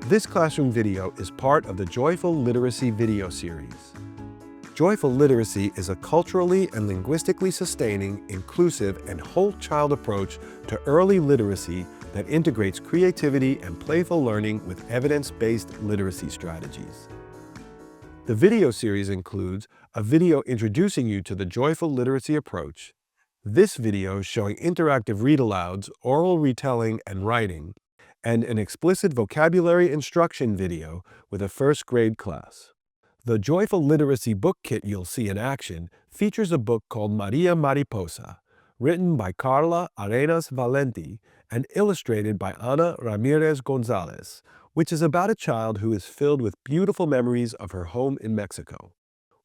This classroom video is part of the Joyful Literacy video series. Joyful Literacy is a culturally and linguistically sustaining, inclusive, and whole child approach to early literacy that integrates creativity and playful learning with evidence-based literacy strategies. The video series includes a video introducing you to the Joyful Literacy approach, this video showing interactive read-alouds, oral retelling, and writing, and an explicit vocabulary instruction video with a first grade class. The Joyful Literacy book kit you'll see in action features a book called María Mariposa, written by Carla Arenas Valenti and illustrated by Ana Ramirez Gonzalez, which is about a child who is filled with beautiful memories of her home in Mexico.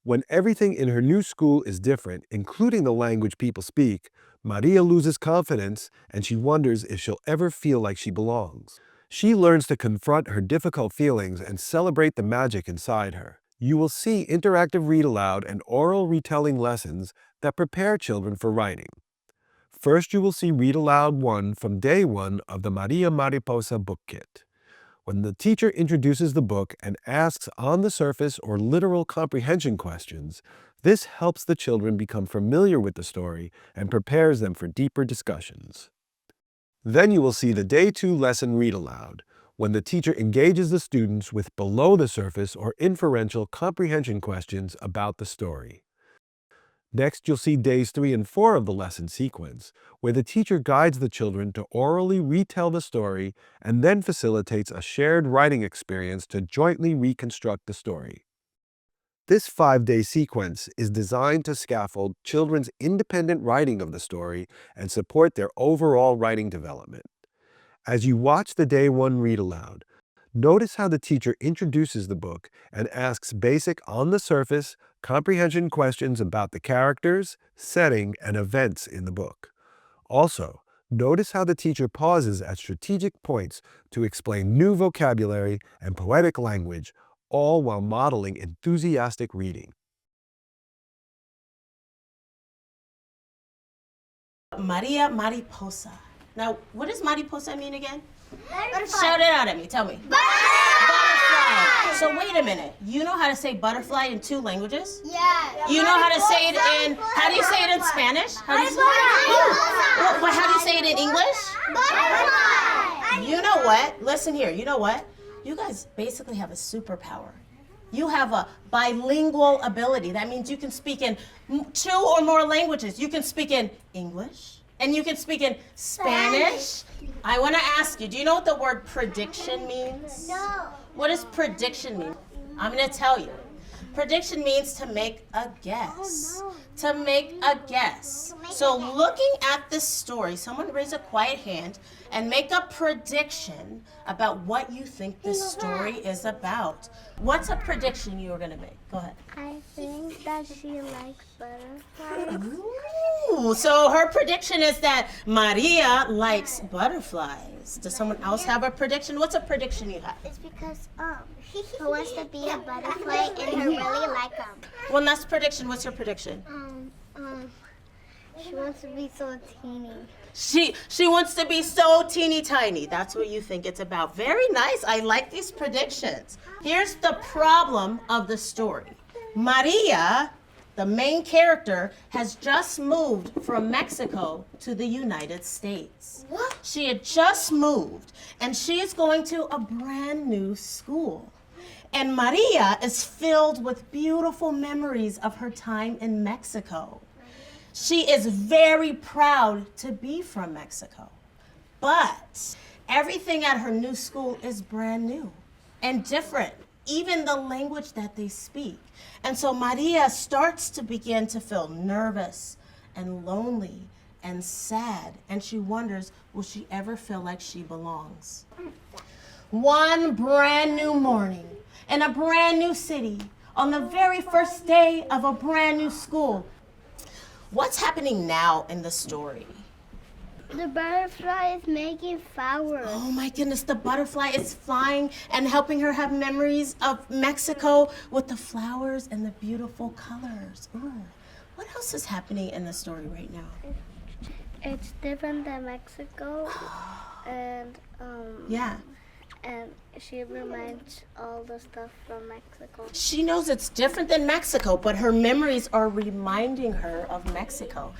When everything in her new school is different, including the language people speak, Maria loses confidence and she wonders if she'll ever feel like she belongs. She learns to confront her difficult feelings and celebrate the magic inside her. You will see interactive read-aloud and oral retelling lessons that prepare children for writing. First, you will see Read Aloud 1 from day 1 of the María Mariposa book kit. When the teacher introduces the book and asks on-the-surface or literal comprehension questions, this helps the children become familiar with the story and prepares them for deeper discussions. Then you will see the Day 2 lesson Read Aloud, when the teacher engages the students with below-the-surface or inferential comprehension questions about the story. Next, you'll see Days 3 and 4 of the lesson sequence, where the teacher guides the children to orally retell the story and then facilitates a shared writing experience to jointly reconstruct the story. This 5-day sequence is designed to scaffold children's independent writing of the story and support their overall writing development. As you watch the Day 1 Read Aloud, notice how the teacher introduces the book and asks basic on-the-surface comprehension questions about the characters, setting, and events in the book. Also, notice how the teacher pauses at strategic points to explain new vocabulary and poetic language, all while modeling enthusiastic reading. María Mariposa. Now, what does mariposa mean again? Butterfly. Shout it out at me, tell me. Butterfly. So wait a minute, you know how to say butterfly in 2 languages? Yeah. You know how to say it in, how do you say it in Spanish? How do you say it? Well, how do you say it in English? Butterfly. You know what? Listen here, you know what? You guys basically have a superpower. You have a bilingual ability. That means you can speak in 2 or more languages. You can speak in English, and you can speak in Spanish. I want to ask you, do you know what the word prediction means? No. What does prediction mean? I'm going to tell you. Prediction means to make a guess. Oh, no. To make a guess. So looking at this story, someone raise a quiet hand and make a prediction about what you think this story is about. What's a prediction you were going to make? Go ahead. I think that she likes butterflies. Ooh, so her prediction is that Maria likes butterflies. Does someone else have a prediction? What's a prediction you have? It's because who wants to be a butterfly and her really like them. One last prediction. What's your prediction? She wants to be so teeny. She wants to be so teeny tiny. That's what you think it's about. Very nice. I like these predictions. Here's the problem of the story. Maria, the main character, has just moved from Mexico to the United States. What? She had just moved, and she is going to a brand new school. And Maria is filled with beautiful memories of her time in Mexico. She is very proud to be from Mexico. But everything at her new school is brand new and different, even the language that they speak. And so Maria starts to begin to feel nervous and lonely and sad, and she wonders, will she ever feel like she belongs? One brand new morning in a brand new city, on the very first day of a brand new school. What's happening now in the story? The butterfly is making flowers. Oh my goodness, the butterfly is flying and helping her have memories of Mexico with the flowers and the beautiful colors. Ooh. What else is happening in the story right now? It's different than Mexico, and Yeah. She reminds all the stuff from Mexico. She knows it's different than Mexico, but her memories are reminding her of Mexico.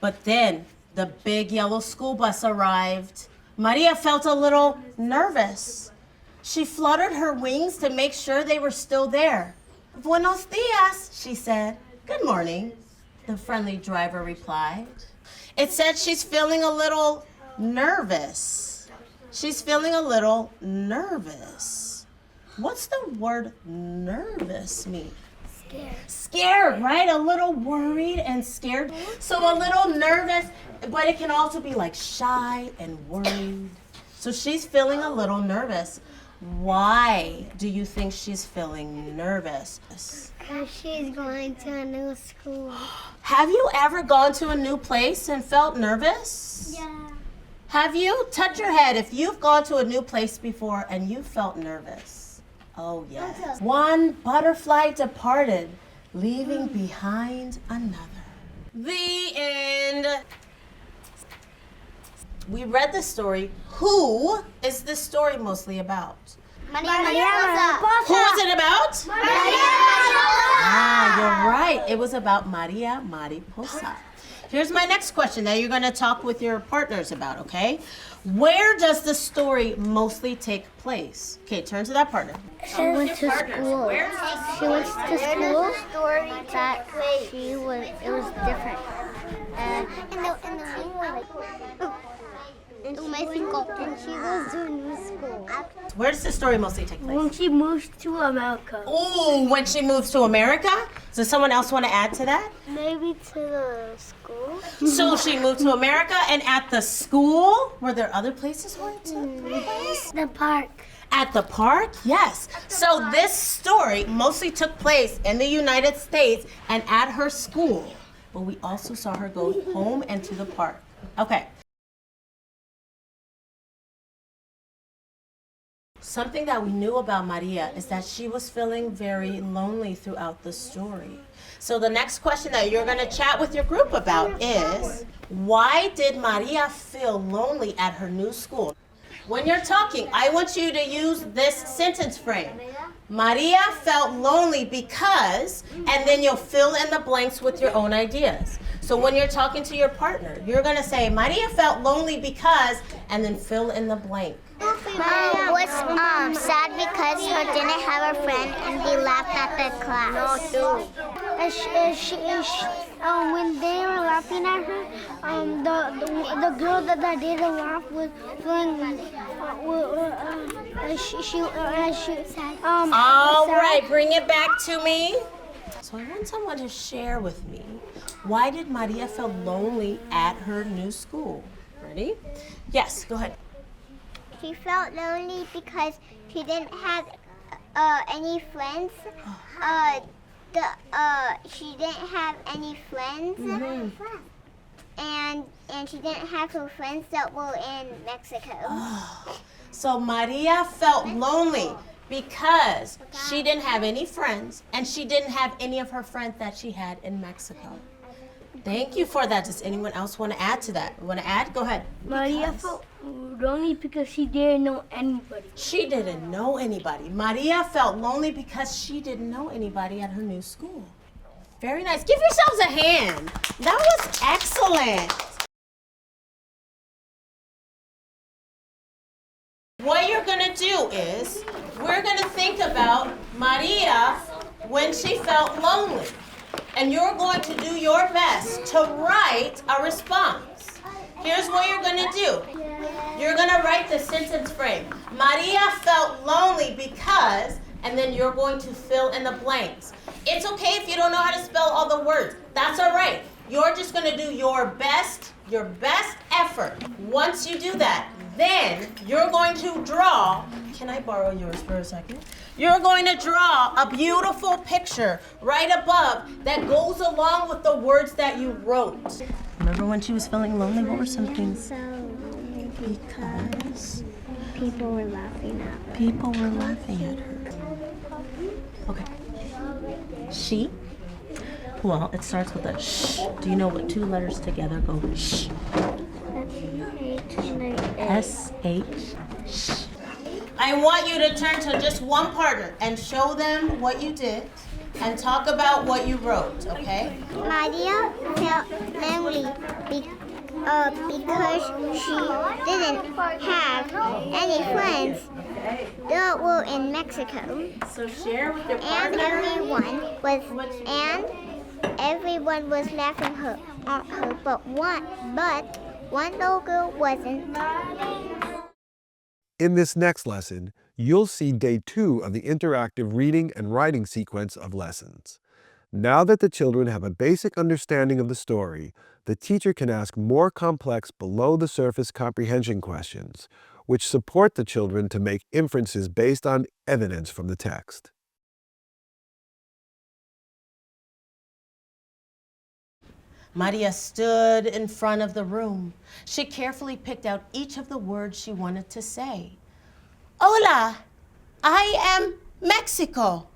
But then the big yellow school bus arrived. Maria felt a little nervous. She fluttered her wings to make sure they were still there. Buenos dias, she said. Good morning, the friendly driver replied. It said she's feeling a little nervous. She's feeling a little nervous. What's the word nervous mean? Scared. Scared, right? A little worried and scared. So a little nervous, but it can also be like shy and worried. So she's feeling a little nervous. Why do you think she's feeling nervous? Because she's going to a new school. Have you ever gone to a new place and felt nervous? Yeah. Have you? Touch your head if you've gone to a new place before and you felt nervous. Oh, yes. One butterfly departed, leaving behind another. The end. We read the story. Who is this story mostly about? María Mariposa. Who is it about? María Mariposa. Ah, you're right. It was about María Mariposa. Here's my next question that you're going to talk with your partners about, okay? Where does the story mostly take place? Okay, turn to that partner. She went to school. She went to school that it was different. And she goes to a new school. Where does the story mostly take place? When she moves to America. Oh, when she moves to America? Does someone else want to add to that? Maybe to the school. So she moved to America, and at the school, were there other places where it took place? The park. At the park? Yes. So this story mostly took place in the United States and at her school. But we also saw her go home and to the park. Okay. Something that we knew about Maria is that she was feeling very lonely throughout the story. So the next question that you're going to chat with your group about is, why did Maria feel lonely at her new school? When you're talking, I want you to use this sentence frame. Maria felt lonely because, and then you'll fill in the blanks with your own ideas. So when you're talking to your partner, you're going to say, Maria felt lonely because, and then fill in the blank. Was sad because her didn't have a friend and they laughed at the class. No, too. When they were laughing at her, the girl that didn't laugh was feeling All sad. right, bring it back to me. So I want someone to share with me, why did Maria feel lonely at her new school? Ready? Yes, go ahead. She felt lonely because she didn't have any friends. She didn't have any friends, and she didn't have her friends that were in Mexico. So Maria felt lonely because she didn't have any friends and she didn't have any of her friends that she had in Mexico. Thank you for that. Does anyone else want to add to that? Want to add? Go ahead. Maria felt lonely because she didn't know anybody. She didn't know anybody. Maria felt lonely because she didn't know anybody at her new school. Very nice. Give yourselves a hand. That was excellent. What you're going to do is, we're going to think about Maria when she felt lonely. And you're going to do your best to write a response. Here's what you're going to do. You're going to write the sentence frame. Maria felt lonely because, and then you're going to fill in the blanks. It's okay if you don't know how to spell all the words. That's all right. You're just going to do your best effort. Once you do that, then you're going to draw. Can I borrow yours for a second? You're going to draw a beautiful picture right above that goes along with the words that you wrote. Remember when she was feeling lonely? What were some things? Because People were laughing at her. people were laughing at her. Okay. She? Well, it starts with a sh. Do you know what two letters together go sh? S-H. Sh. I want you to turn to just one partner and show them what you did and talk about what you wrote, okay? Maria felt lonely because she didn't have any friends that were in Mexico. So share with your And partner. everyone was laughing at her, but one little girl wasn't. In this next lesson, you'll see day 2 of the interactive reading and writing sequence of lessons. Now that the children have a basic understanding of the story, the teacher can ask more complex below-the-surface comprehension questions, which support the children to make inferences based on evidence from the text. Maria stood in front of the room. She carefully picked out each of the words she wanted to say. Hola, I am Mexico.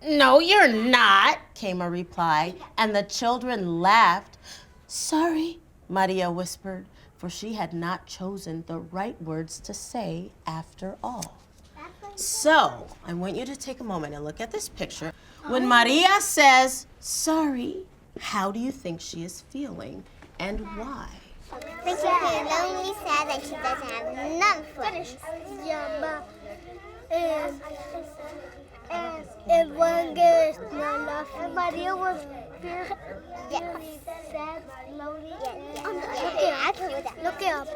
No, you're not, came a reply, and the children laughed. Sorry, Maria whispered, for she had not chosen the right words to say after all. So, I want you to take a moment and look at this picture. When Maria says, sorry, how do you think she is feeling and why? When she feels lonely, sad, and she doesn't have none friends. And one girl is not laughing. Maria was very sad, lonely. Look it up.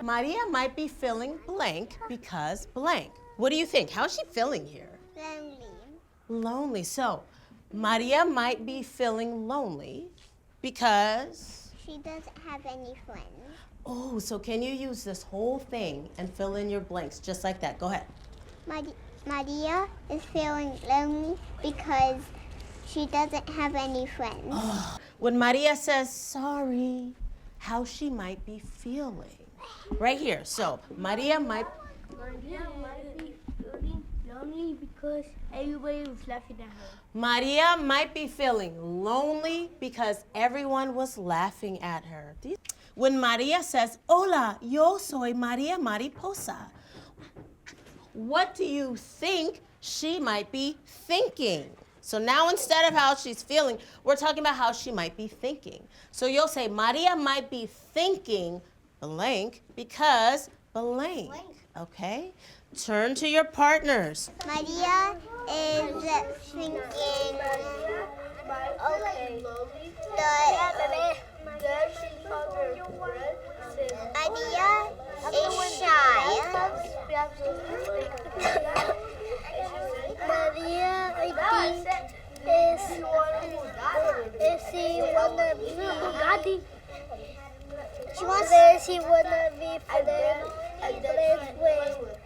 Maria might be feeling blank because blank. What do you think? How is she feeling here? Lonely. Lonely. So, Maria might be feeling lonely because... She doesn't have any friends. Oh, so can you use this whole thing and fill in your blanks just like that? Go ahead. Maria is feeling lonely because she doesn't have any friends. When Maria says sorry, how she might be feeling. Right here. So, Maria might Maria might be feeling lonely because everybody was laughing at her. Maria might be feeling lonely because everyone was laughing at her. When Maria says, hola, yo soy María Mariposa, what do you think she might be thinking? So now instead of how she's feeling, we're talking about how she might be thinking. So you'll say, Maria might be thinking blank because blank, okay? Turn to your partners. Maria is thinking Maria is shy. Maria, I think, she wanna be. She wants She wanna be friends with her.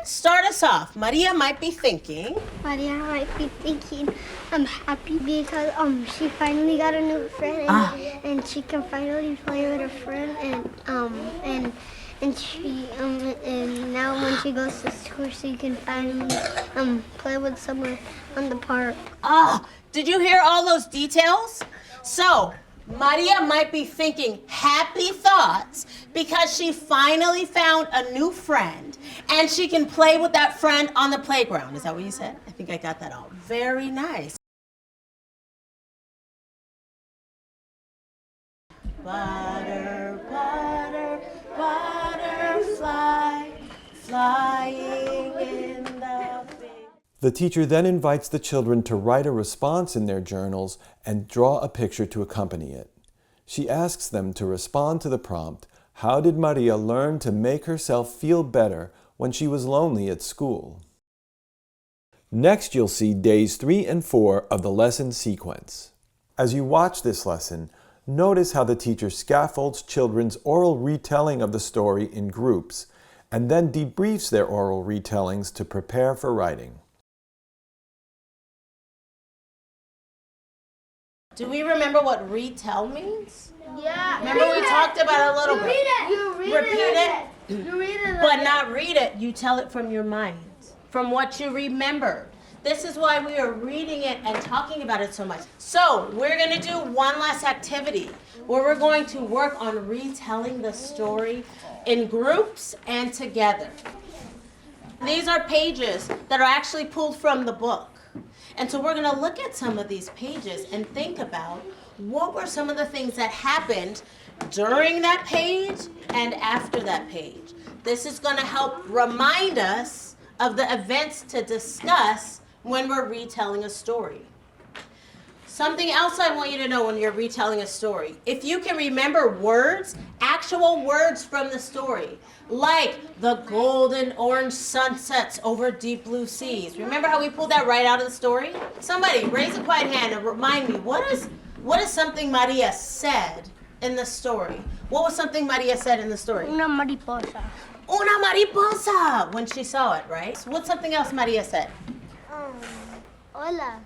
Start us off. Maria might be thinking. Maria might be thinking, I'm happy because she finally got a new friend and she can finally play with her friend and now when she goes to school she can finally play with someone on the park. Did you hear all those details? So, Maria might be thinking happy thoughts because she finally found a new friend and she can play with that friend on the playground. Is that what you said? I think I got that all. Very nice. Butter, butter, butterfly, flying in the big... The teacher then invites the children to write a response in their journals and draw a picture to accompany it. She asks them to respond to the prompt, how did Maria learn to make herself feel better when she was lonely at school? Next, you'll see days 3 and 4 of the lesson sequence. As you watch this lesson, notice how the teacher scaffolds children's oral retelling of the story in groups and then debriefs their oral retellings to prepare for writing. Do we remember what retell means? Yeah. Remember we talked about it a little bit. You read Repeat it. You read it. But not read it, you tell it from your mind, from what you remember. This is why we are reading it and talking about it so much. So we're gonna do one last activity where we're going to work on retelling the story in groups and together. These are pages that are actually pulled from the book. And so we're going to look at some of these pages and think about what were some of the things that happened during that page and after that page. This is going to help remind us of the events to discuss when we're retelling a story. Something else I want you to know when you're retelling a story. If you can remember words, actual words from the story, like the golden orange sunsets over deep blue seas. Remember how we pulled that right out of the story? Somebody raise a quiet hand and remind me, what is something Maria said in the story? What was something Maria said in the story? Una mariposa. Una mariposa, when she saw it, right? So what's something else Maria said? Hola.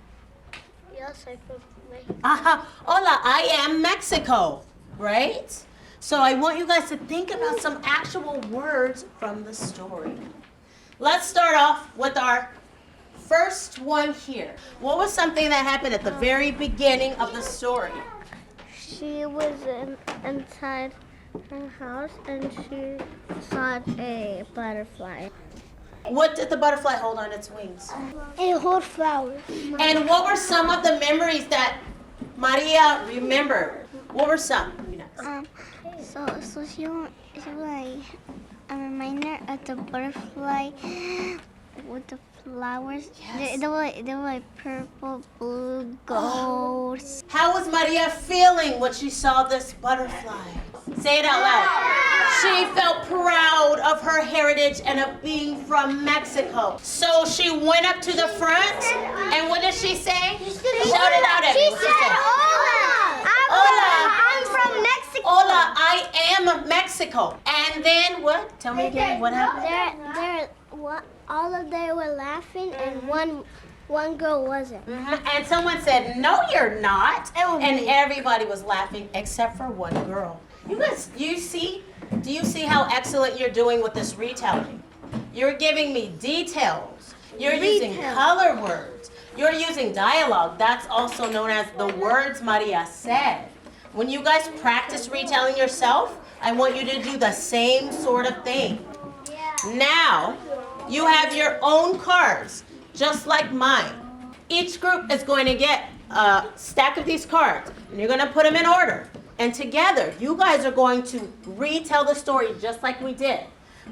Yo soy from Mexico. Aha, hola, I am Mexico, right? So I want you guys to think about some actual words from the story. Let's start off with our first one here. What was something that happened at the very beginning of the story? She was inside her house and she saw a butterfly. What did the butterfly hold on its wings? A whole flower. And what were some of the memories that Maria remembered? What were some? So she was like a reminder of the butterfly with the flowers. Yes. They were like purple, blue, gold. How was Maria feeling when she saw this butterfly? Say it out loud. She felt proud of her heritage and of being from Mexico. So she went up to the front, and what did she say? Shout it out at me. She What said, "Hola, Hola. I'm from Mexico." Hola, I am Mexico. And then what? Tell me again, what happened? All of them were laughing, and one girl wasn't. And someone said, no, you're not. And everybody was laughing except for one girl. You guys, do you see how excellent you're doing with this retelling? You're giving me details. You're using color words. You're using dialogue. That's also known as the words Maria said. When you guys practice retelling yourself, I want you to do the same sort of thing. Now, you have your own cards, just like mine. Each group is going to get a stack of these cards, and you're going to put them in order. And together, you guys are going to retell the story just like we did.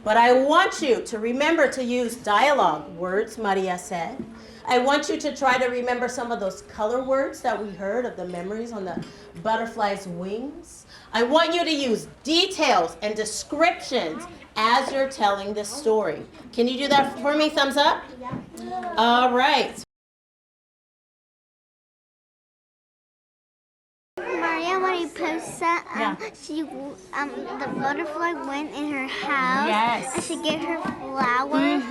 But I want you to remember to use dialogue, words Maria said. I want you to try to remember some of those color words that we heard of the memories on the butterfly's wings. I want you to use details and descriptions as you're telling this story. Can you do that for me? Thumbs up? All right. Maria Mariposa, the butterfly went in her house. Yes. And she gave her flowers.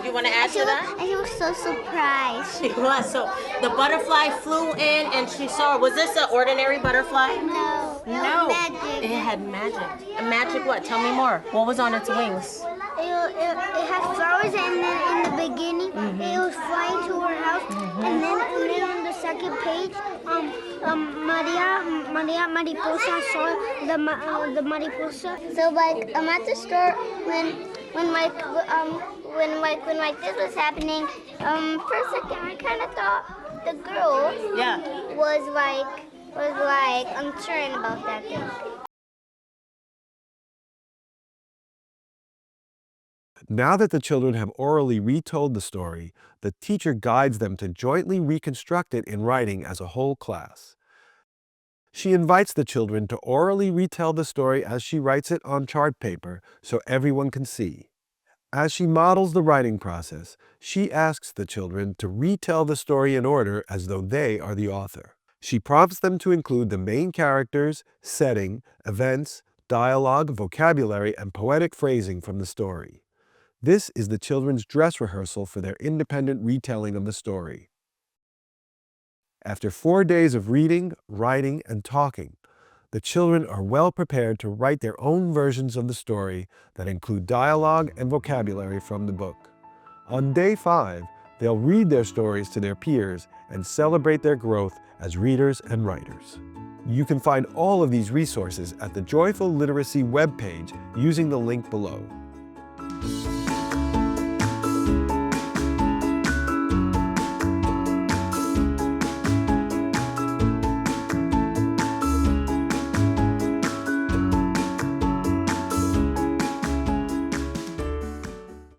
You want to add to that? And she was so surprised. She was. So the butterfly flew in and she saw, was this an ordinary butterfly? No. No. Magic. It had magic. A magic what? Tell me more. What was on its wings? It had flowers, and then in the beginning, it was flying to her house, and then on the second page, Maria Mariposa saw the mariposa. So like at the store when this was happening, for a second I kind of thought the girl was like uncertain about that thing. Now that the children have orally retold the story, the teacher guides them to jointly reconstruct it in writing as a whole class. She invites the children to orally retell the story as she writes it on chart paper so everyone can see. As she models the writing process, she asks the children to retell the story in order as though they are the author. She prompts them to include the main characters, setting, events, dialogue, vocabulary, and poetic phrasing from the story. This is the children's dress rehearsal for their independent retelling of the story. After 4 days of reading, writing, and talking, the children are well prepared to write their own versions of the story that include dialogue and vocabulary from the book. On day 5, they'll read their stories to their peers and celebrate their growth as readers and writers. You can find all of these resources at the Joyful Literacy webpage using the link below.